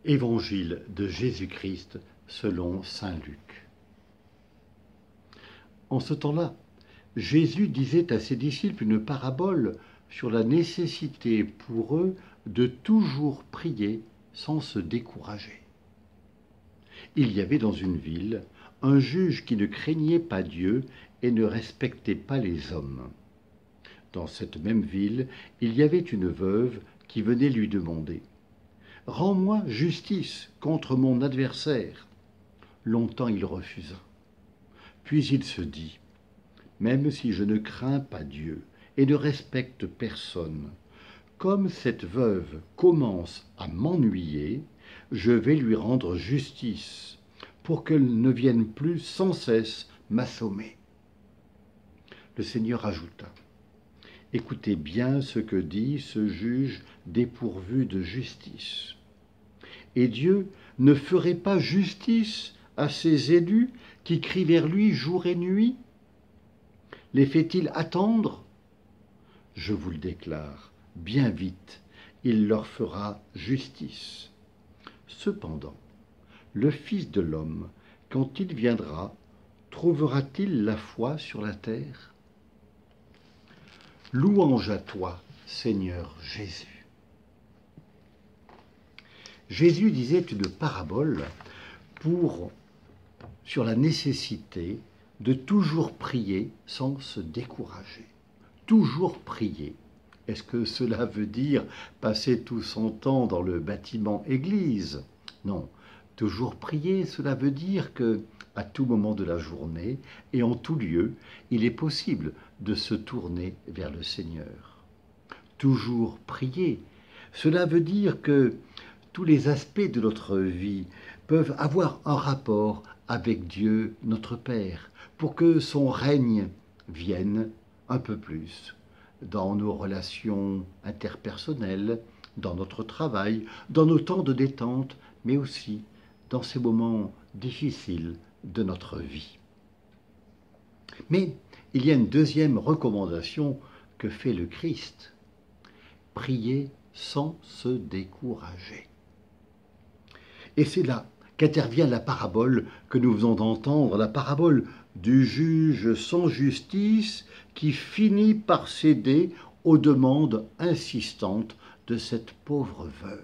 Évangile de Jésus-Christ selon saint Luc. En ce temps-là, Jésus disait à ses disciples une parabole sur la nécessité pour eux de toujours prier sans se décourager. Il y avait dans une ville un juge qui ne craignait pas Dieu et ne respectait pas les hommes. Dans cette même ville, il y avait une veuve qui venait lui demander « Rends-moi justice contre mon adversaire ». Longtemps il refusa. Puis il se dit « Même si je ne crains pas Dieu et ne respecte personne, comme cette veuve commence à m'ennuyer, je vais lui rendre justice pour qu'elle ne vienne plus sans cesse m'assommer. » Le Seigneur ajouta « Écoutez bien ce que dit ce juge dépourvu de justice. Et Dieu ne ferait pas justice à ses élus qui crient vers lui jour et nuit? Les fait-il attendre? Je vous le déclare, bien vite, il leur fera justice. Cependant, le Fils de l'homme, quand il viendra, trouvera-t-il la foi sur la terre? Louange à toi, Seigneur Jésus. Jésus disait une parabole sur la nécessité de toujours prier sans se décourager. Toujours prier. Est-ce que cela veut dire passer tout son temps dans le bâtiment église? Non. Toujours prier, cela veut dire que, à tout moment de la journée et en tout lieu, il est possible de se tourner vers le Seigneur. Toujours prier, cela veut dire que tous les aspects de notre vie peuvent avoir un rapport avec Dieu notre Père, pour que son règne vienne un peu plus dans nos relations interpersonnelles, dans notre travail, dans nos temps de détente, mais aussi dans ces moments difficiles de notre vie. Mais il y a une deuxième recommandation que fait le Christ. Prier sans se décourager. Et c'est là qu'intervient la parabole que nous venons d'entendre, la parabole du juge sans justice qui finit par céder aux demandes insistantes de cette pauvre veuve.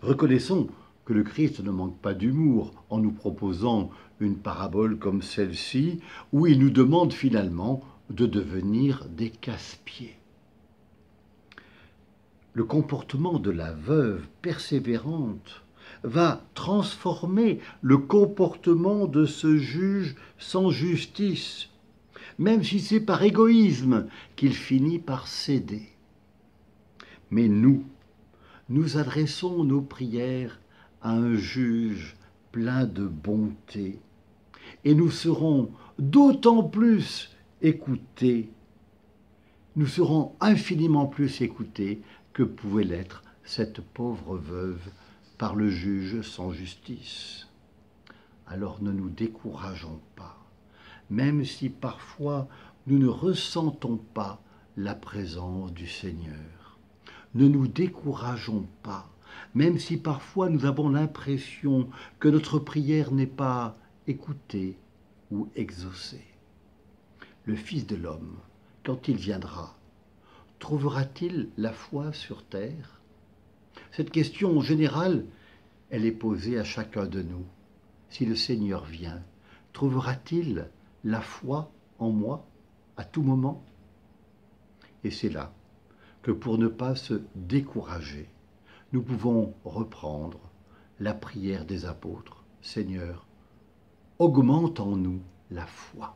Reconnaissons que le Christ ne manque pas d'humour en nous proposant une parabole comme celle-ci, où il nous demande finalement de devenir des casse-pieds. Le comportement de la veuve persévérante va transformer le comportement de ce juge sans justice, même si c'est par égoïsme qu'il finit par céder. Mais nous adressons nos prières à un juge plein de bonté, et nous serons d'autant plus écoutés, nous serons infiniment plus écoutés que pouvait l'être cette pauvre veuve par le juge sans justice. Alors ne nous décourageons pas, même si parfois nous ne ressentons pas la présence du Seigneur. Ne nous décourageons pas, même si parfois nous avons l'impression que notre prière n'est pas écoutée ou exaucée. Le Fils de l'homme, quand il viendra, trouvera-t-il la foi sur terre? Cette question générale, elle est posée à chacun de nous. Si le Seigneur vient, trouvera-t-il la foi en moi à tout moment? Et c'est là que pour ne pas se décourager, nous pouvons reprendre la prière des apôtres. Seigneur, augmente en nous la foi.